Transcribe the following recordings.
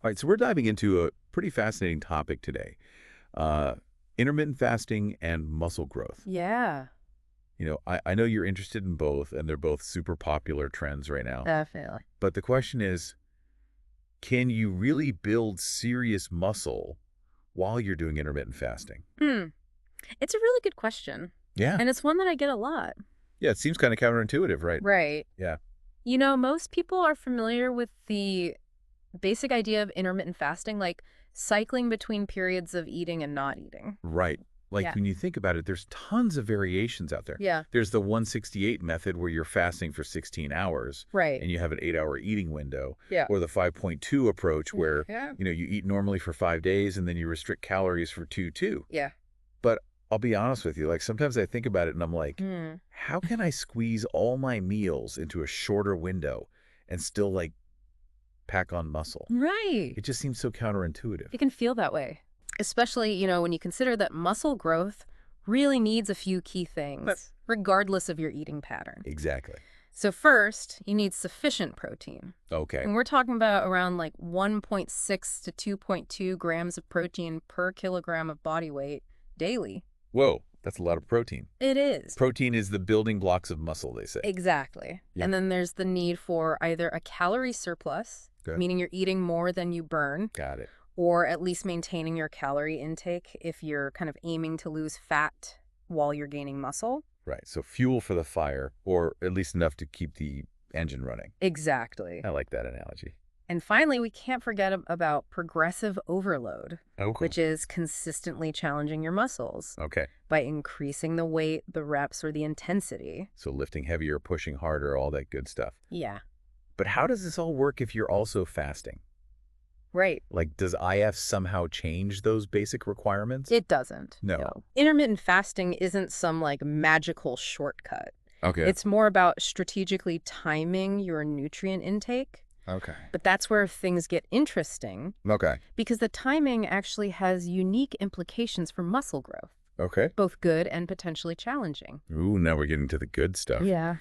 All right, so we're diving into a pretty fascinating topic today. Uh, Intermittent fasting and muscle growth. Yeah, I know you're interested in both, and they're both super popular trends right now. definitely. But the question is, can you really build serious muscle while you're doing intermittent fasting? Hmm. It's a really good question. Yeah. And it's one that I get a lot. Yeah, it seems kind of counterintuitive, right? Right. Yeah. Most people are familiar with the basic idea of intermittent fasting, like cycling between periods of eating and not eating. Right. Like Yeah. when you think about it, there's tons of variations out there. Yeah. There's the 168 method where you're fasting for 16 hours Right. and you have an 8-hour eating window, Yeah. or the 5.2 approach where, Yeah. you eat normally for 5 days and then you restrict calories for 2. Yeah. But I'll be honest with you, like sometimes I think about it and I'm like, Hmm. how can I squeeze all my meals into a shorter window and still like pack on muscle? Right. It just seems so counterintuitive. It can feel that way, especially, when you consider that muscle growth really needs a few key things, regardless of your eating pattern. Exactly. So first, you need sufficient protein. Okay. And we're talking about around like 1.6 to 2.2 grams of protein per kilogram of body weight daily. Whoa, that's a lot of protein. It is. Protein is the building blocks of muscle, they say. Exactly. Yeah. And then there's the need for either a calorie surplus, Okay. meaning you're eating more than you burn, Got it. or at least maintaining your calorie intake if you're kind of aiming to lose fat while you're gaining muscle. Right. So fuel for the fire, or at least enough to keep the engine running. Exactly. I like that analogy. And finally, we can't forget about progressive overload, Okay. which is consistently challenging your muscles Okay. by increasing the weight, the reps, or the intensity. So lifting heavier, pushing harder, all that good stuff. Yeah, But how does this all work if you're also fasting? right. Like, does IF somehow change those basic requirements? It doesn't. No. Intermittent fasting isn't some like magical shortcut. Okay. It's more about strategically timing your nutrient intake. Okay. But that's where things get interesting Okay. because the timing actually has unique implications for muscle growth, Okay. both good and potentially challenging. Ooh, now we're getting to the good stuff. Yeah.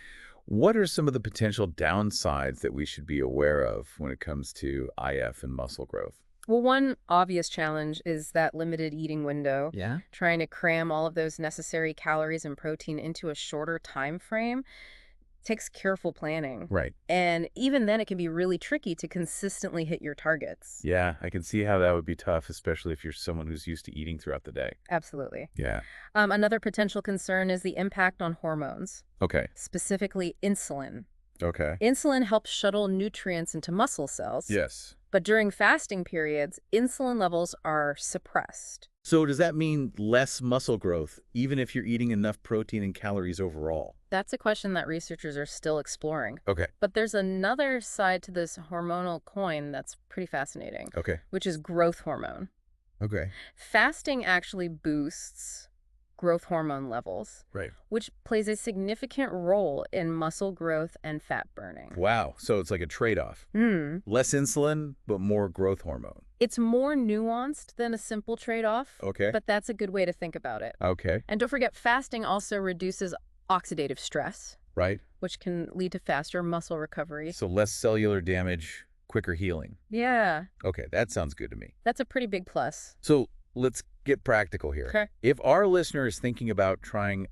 What are some of the potential downsides that we should be aware of when it comes to IF and muscle growth? Well, one obvious challenge is that limited eating window. Yeah. Trying to cram all of those necessary calories and protein into a shorter time frame takes careful planning. Right. And even then, it can be really tricky to consistently hit your targets. Yeah, I can see how that would be tough, especially if you're someone who's used to eating throughout the day. Absolutely. Yeah. Another potential concern is the impact on hormones, Okay. specifically insulin. Okay. Insulin helps shuttle nutrients into muscle cells. Yes. But during fasting periods, insulin levels are suppressed. So does that mean less muscle growth, even if you're eating enough protein and calories overall? That's a question that researchers are still exploring. Okay. But there's another side to this hormonal coin that's pretty fascinating, Okay. which is growth hormone. Okay. Fasting actually boosts growth hormone levels, Right. which plays a significant role in muscle growth and fat burning. Wow. So it's like a trade-off. Less insulin, but more growth hormone. It's more nuanced than a simple trade-off, Okay. but that's a good way to think about it. Okay. And don't forget, fasting also reduces oxidative stress, Right. which can lead to faster muscle recovery. So less cellular damage, quicker healing. Yeah, Okay, that sounds good to me. that's a pretty big plus. So let's get practical here. Okay. If our listener is thinking about trying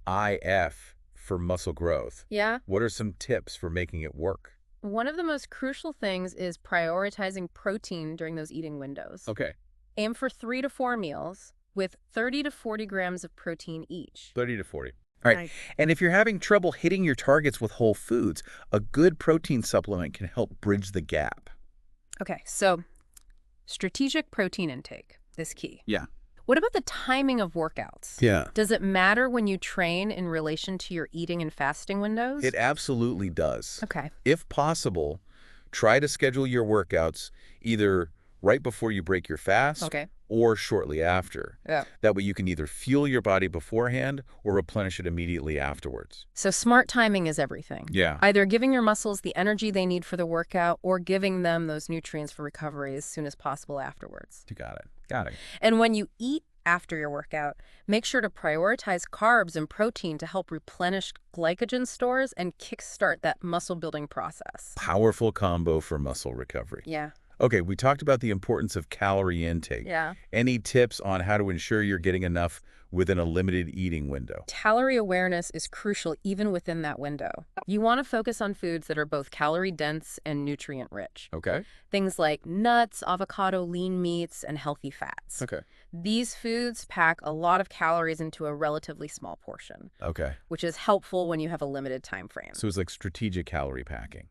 IF for muscle growth, Yeah. what are some tips for making it work? One of the most crucial things is prioritizing protein during those eating windows. Okay. Aim for 3 to 4 meals with 30 to 40 grams of protein each. 30 to 40. All right. And if you're having trouble hitting your targets with whole foods, a good protein supplement can help bridge the gap. Okay, so strategic protein intake is key. Yeah. What about the timing of workouts? Yeah. Does it matter when you train in relation to your eating and fasting windows? It absolutely does. Okay. If possible, try to schedule your workouts either right before you break your fast Okay. or shortly after. Yeah. That way you can either fuel your body beforehand or replenish it immediately afterwards. So smart timing is everything. Yeah. Either giving your muscles the energy they need for the workout or giving them those nutrients for recovery as soon as possible afterwards. You got it. Got it. And when you eat after your workout, make sure to prioritize carbs and protein to help replenish glycogen stores and kickstart that muscle building process. Powerful combo for muscle recovery. Yeah. Okay, we talked about the importance of calorie intake. Yeah. Any tips on how to ensure you're getting enough within a limited eating window? Calorie awareness is crucial even within that window. You want to focus on foods that are both calorie dense and nutrient rich. Okay. Things like nuts, avocado, lean meats, and healthy fats. Okay. These foods pack a lot of calories into a relatively small portion, Okay. which is helpful when you have a limited time frame. So it's like strategic calorie packing.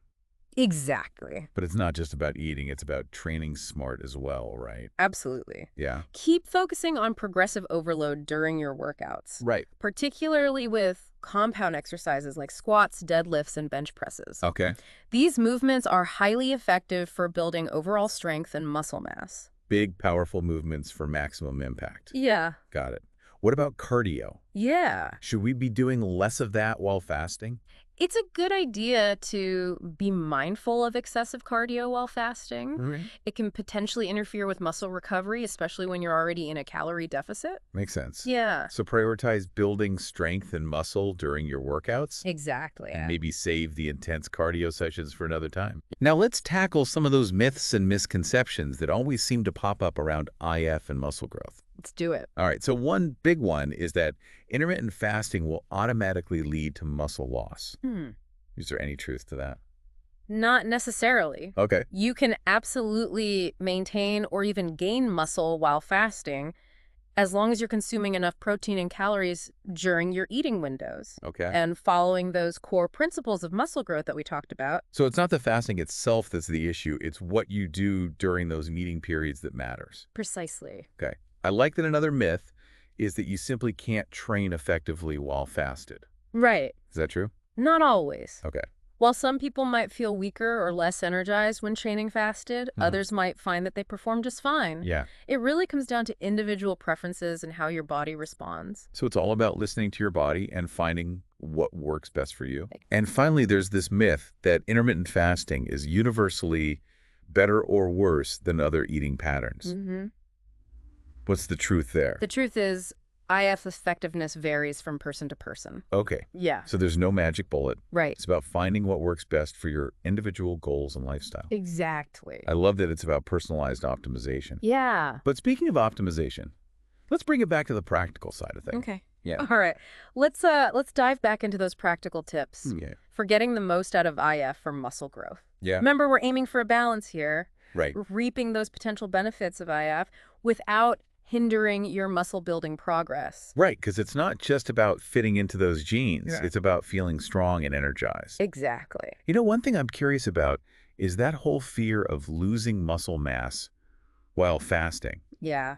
Exactly. But it's not just about eating, it's about training smart as well, right? Absolutely. Yeah. Keep focusing on progressive overload during your workouts, Right. particularly with compound exercises like squats, deadlifts, and bench presses. Okay. These movements are highly effective for building overall strength and muscle mass. Big, powerful movements for maximum impact. Yeah. Got it. What about cardio? Yeah. Should we be doing less of that while fasting? It's a good idea to be mindful of excessive cardio while fasting. Right. It can potentially interfere with muscle recovery, especially when you're already in a calorie deficit. Makes sense. Yeah. So prioritize building strength and muscle during your workouts Exactly. and maybe save the intense cardio sessions for another time. Now let's tackle some of those myths and misconceptions that always seem to pop up around IF and muscle growth. Let's do it. All right, so one big one is that intermittent fasting will automatically lead to muscle loss. Is there any truth to that? Not necessarily. Okay. You can absolutely maintain or even gain muscle while fasting as long as you're consuming enough protein and calories during your eating windows Okay. and following those core principles of muscle growth that we talked about. So it's not the fasting itself that's the issue, it's what you do during those eating periods that matters. Precisely. Okay. I like that another myth is that you simply can't train effectively while fasted. Right. Is that true? Not always. Okay. While some people might feel weaker or less energized when training fasted, others might find that they perform just fine. Yeah. It really comes down to individual preferences and how your body responds. So it's all about listening to your body and finding what works best for you. And finally, there's this myth that intermittent fasting is universally better or worse than other eating patterns. What's the truth there? The truth is, IF effectiveness varies from person to person. Okay. Yeah. So there's no magic bullet. Right. It's about finding what works best for your individual goals and lifestyle. Exactly. I love that it's about personalized optimization. Yeah. But speaking of optimization, let's bring it back to the practical side of things. Okay. Yeah. All right. Let's dive back into those practical tips Yeah. for getting the most out of IF for muscle growth. Yeah. Remember, we're aiming for a balance here, Right. reaping those potential benefits of IF without hindering your muscle building progress. Right, because it's not just about fitting into those genes. Yeah. It's about feeling strong and energized. Exactly. You know, one thing I'm curious about is that whole fear of losing muscle mass while fasting. Yeah.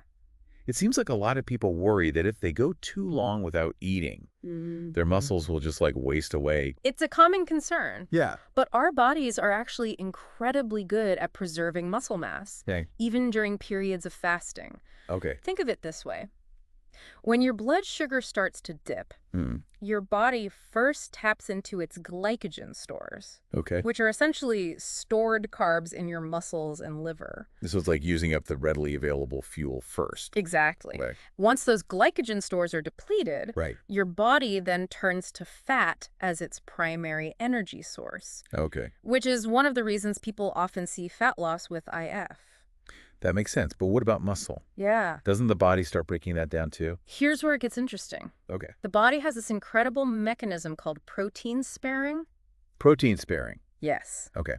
It seems like a lot of people worry that if they go too long without eating, their muscles will just like waste away. It's a common concern. Yeah. But our bodies are actually incredibly good at preserving muscle mass, Okay. even during periods of fasting. Okay. Think of it this way. When your blood sugar starts to dip, your body first taps into its glycogen stores, Okay. which are essentially stored carbs in your muscles and liver. This was like using up the readily available fuel first. Exactly. Right. Once those glycogen stores are depleted, Right. your body then turns to fat as its primary energy source, Okay. which is one of the reasons people often see fat loss with IF. That makes sense. But what about muscle? Yeah. Doesn't the body start breaking that down too? Here's where it gets interesting. Okay. The body has this incredible mechanism called protein sparing. Protein sparing. Yes. Okay.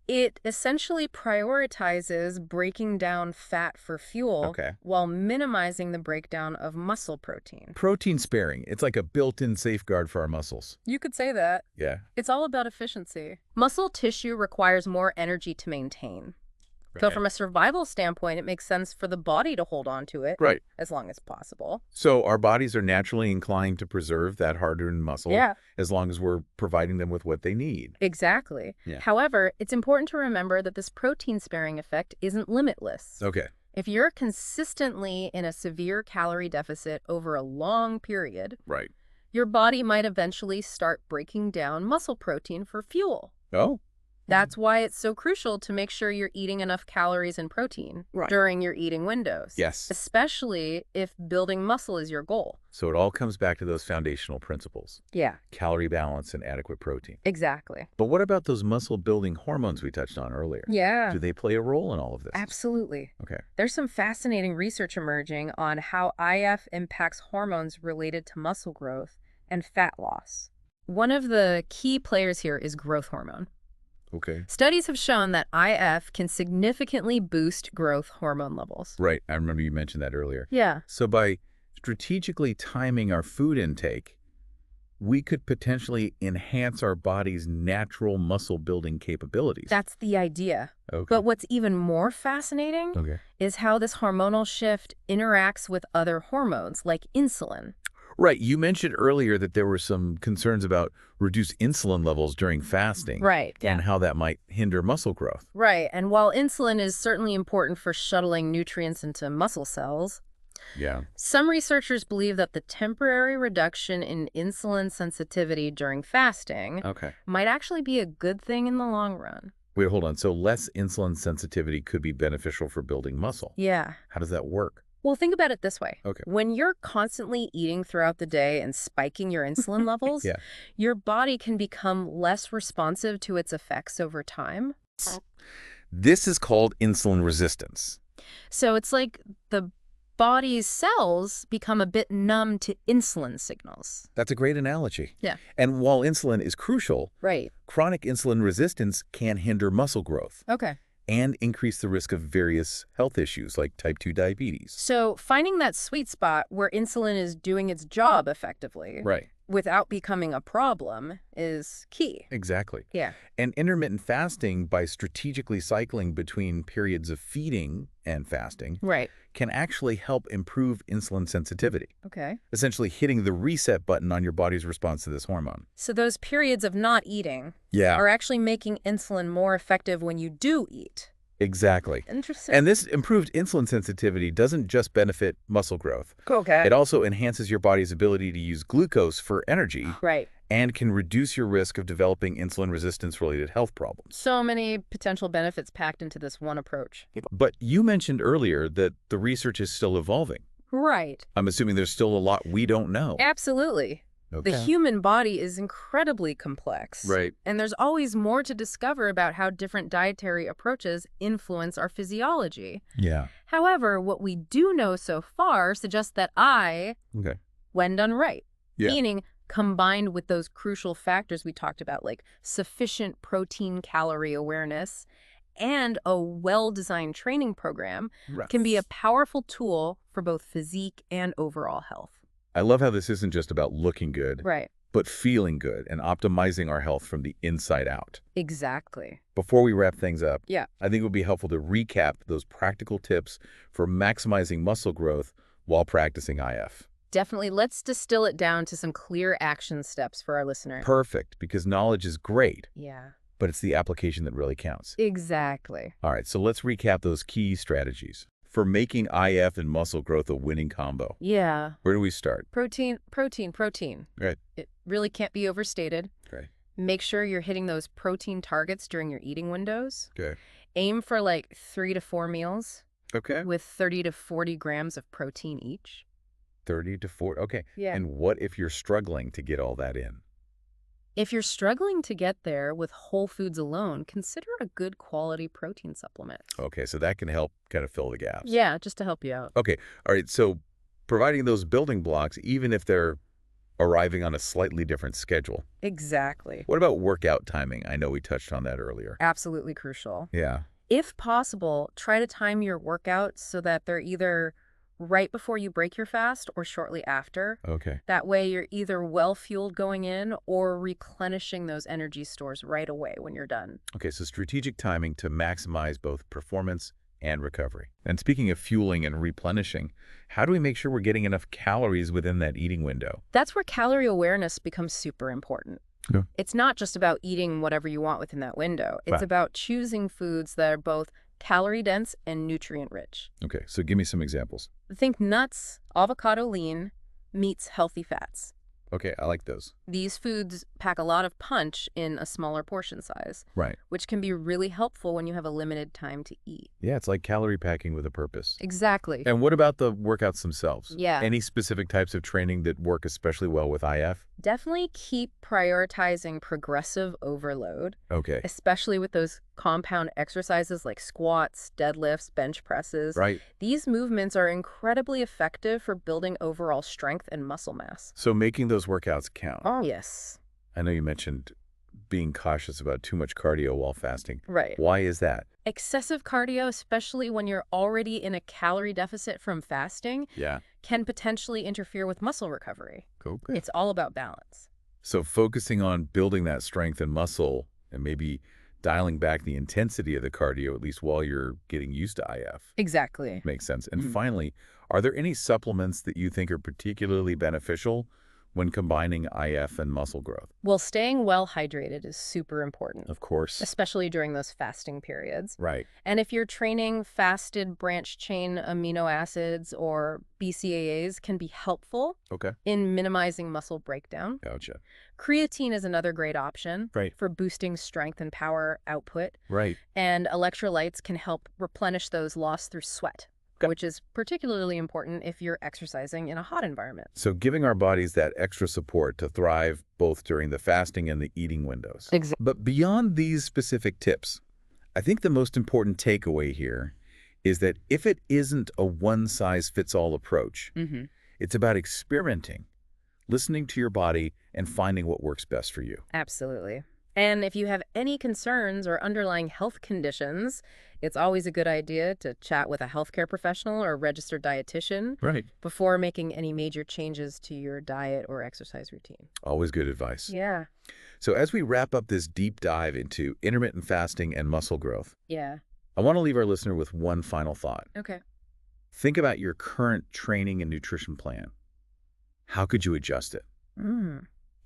It essentially prioritizes breaking down fat for fuel Okay. while minimizing the breakdown of muscle protein. Protein sparing. It's like a built-in safeguard for our muscles. You could say that. Yeah. It's all about efficiency. Muscle tissue requires more energy to maintain. So from a survival standpoint, it makes sense for the body to hold on to it Right. as long as possible. So our bodies are naturally inclined to preserve that hard-earned muscle Yeah. as long as we're providing them with what they need. Exactly. Yeah. However, it's important to remember that this protein sparing effect isn't limitless. Okay. If you're consistently in a severe calorie deficit over a long period, Right. your body might eventually start breaking down muscle protein for fuel. Oh, That's why it's so crucial to make sure you're eating enough calories and protein during your eating windows. Yes. Especially if building muscle is your goal. So it all comes back to those foundational principles. Yeah. Calorie balance and adequate protein. Exactly. But what about those muscle-building hormones we touched on earlier? Yeah. Do they play a role in all of this? Absolutely. Okay. There's some fascinating research emerging on how IF impacts hormones related to muscle growth and fat loss. One of the key players here is growth hormone. Okay. Studies have shown that IF can significantly boost growth hormone levels. Right. I remember you mentioned that earlier. Yeah. So by strategically timing our food intake, we could potentially enhance our body's natural muscle-building capabilities. That's the idea. Okay. But what's even more fascinating is how this hormonal shift interacts with other hormones like insulin. Right. You mentioned earlier that there were some concerns about reduced insulin levels during fasting. Right. And how that might hinder muscle growth. Right. And while insulin is certainly important for shuttling nutrients into muscle cells, some researchers believe that the temporary reduction in insulin sensitivity during fasting might actually be a good thing in the long run. Wait, hold on. So less insulin sensitivity could be beneficial for building muscle. Yeah. How does that work? Well, think about it this way. Okay. When you're constantly eating throughout the day and spiking your insulin levels, your body can become less responsive to its effects over time. This is called insulin resistance. So it's like the body's cells become a bit numb to insulin signals. That's a great analogy. Yeah. And while insulin is crucial, Right. chronic insulin resistance can hinder muscle growth. Okay. And increase the risk of various health issues like type 2 diabetes. So finding that sweet spot where insulin is doing its job effectively without becoming a problem is key. Exactly. Yeah. And intermittent fasting, by strategically cycling between periods of feeding and fasting, can actually help improve insulin sensitivity. Okay. Essentially hitting the reset button on your body's response to this hormone. So those periods of not eating are actually making insulin more effective when you do eat. Exactly. Interesting. And this improved insulin sensitivity doesn't just benefit muscle growth. Okay. It also enhances your body's ability to use glucose for energy. Right. And can reduce your risk of developing insulin resistance-related health problems. So many potential benefits packed into this one approach. But you mentioned earlier that the research is still evolving. Right. I'm assuming there's still a lot we don't know. Absolutely. Okay. The human body is incredibly complex. Right. And there's always more to discover about how different dietary approaches influence our physiology. Yeah. However, what we do know so far suggests that when done right, meaning combined with those crucial factors we talked about, like sufficient protein calorie awareness and a well-designed training program, can be a powerful tool for both physique and overall health. I love how this isn't just about looking good, but feeling good and optimizing our health from the inside out. Exactly. Before we wrap things up, I think it would be helpful to recap those practical tips for maximizing muscle growth while practicing IF. Definitely. Let's distill it down to some clear action steps for our listeners. Perfect, because knowledge is great. Yeah. But it's the application that really counts. Exactly. All right, so let's recap those key strategies for making IF and muscle growth a winning combo. Yeah. Where do we start? Protein, protein, protein. Right. It really can't be overstated. Okay. Make sure you're hitting those protein targets during your eating windows. Okay. Aim for like 3 to 4 meals. Okay. With 30 to 40 grams of protein each. 30 to 40. Okay. Yeah. And what if you're struggling to get all that in? If you're struggling to get there with whole foods alone, consider a good quality protein supplement. Okay, so that can help kind of fill the gaps. Yeah, just to help you out. Okay. All right, so providing those building blocks, even if they're arriving on a slightly different schedule. Exactly. What about workout timing? I know we touched on that earlier. Absolutely crucial. Yeah. If possible, try to time your workouts so that they're either right before you break your fast or shortly after. Okay. That way you're either well-fueled going in or replenishing those energy stores right away when you're done. Okay, so strategic timing to maximize both performance and recovery. And speaking of fueling and replenishing, how do we make sure we're getting enough calories within that eating window? That's where calorie awareness becomes super important. Yeah. It's not just about eating whatever you want within that window. It's about choosing foods that are both calorie-dense and nutrient-rich. Okay, so give me some examples. Think nuts, avocado lean, meats, healthy fats. Okay, I like those. These foods pack a lot of punch in a smaller portion size, Right. which can be really helpful when you have a limited time to eat. Yeah, it's like calorie packing with a purpose. Exactly. And what about the workouts themselves? Yeah. Any specific types of training that work especially well with IF? Definitely keep prioritizing progressive overload, Okay. especially with those compound exercises like squats, deadlifts, bench presses. Right. These movements are incredibly effective for building overall strength and muscle mass. So making those workouts count. Oh, yes. I know you mentioned being cautious about too much cardio while fasting. Right. Why is that? Excessive cardio, especially when you're already in a calorie deficit from fasting, Yeah. can potentially interfere with muscle recovery. Okay. It's all about balance. So focusing on building that strength and muscle and maybe dialing back the intensity of the cardio, at least while you're getting used to IF. Exactly. Makes sense. And finally, are there any supplements that you think are particularly beneficial when combining IF and muscle growth? Well, staying well hydrated is super important, Of course. especially during those fasting periods. Right. And if you're training, fasted branch chain amino acids or BCAAs can be helpful Okay. in minimizing muscle breakdown. Gotcha. Creatine is another great option Right. for boosting strength and power output. Right. And electrolytes can help replenish those lost through sweat, which is particularly important if you're exercising in a hot environment. So giving our bodies that extra support to thrive both during the fasting and the eating windows. Exactly. But beyond these specific tips, I think the most important takeaway here is that if it isn't a one-size-fits-all approach, it's about experimenting, listening to your body, and finding what works best for you. Absolutely. And if you have any concerns or underlying health conditions, it's always a good idea to chat with a healthcare professional or registered dietitian before making any major changes to your diet or exercise routine. Always good advice. Yeah. So as we wrap up this deep dive into intermittent fasting and muscle growth, Yeah. I want to leave our listener with one final thought. Okay. Think about your current training and nutrition plan. How could you adjust it?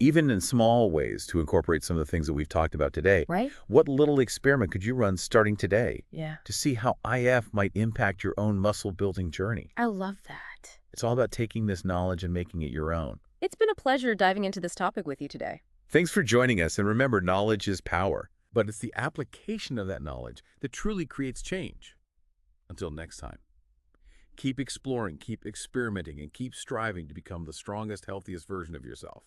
Even in small ways to incorporate some of the things that we've talked about today. Right. What little experiment could you run starting today Yeah. to see how IF might impact your own muscle building journey? I love that. It's all about taking this knowledge and making it your own. It's been a pleasure diving into this topic with you today. Thanks for joining us, and remember, knowledge is power, but it's the application of that knowledge that truly creates change. Until next time, keep exploring, keep experimenting, and keep striving to become the strongest, healthiest version of yourself.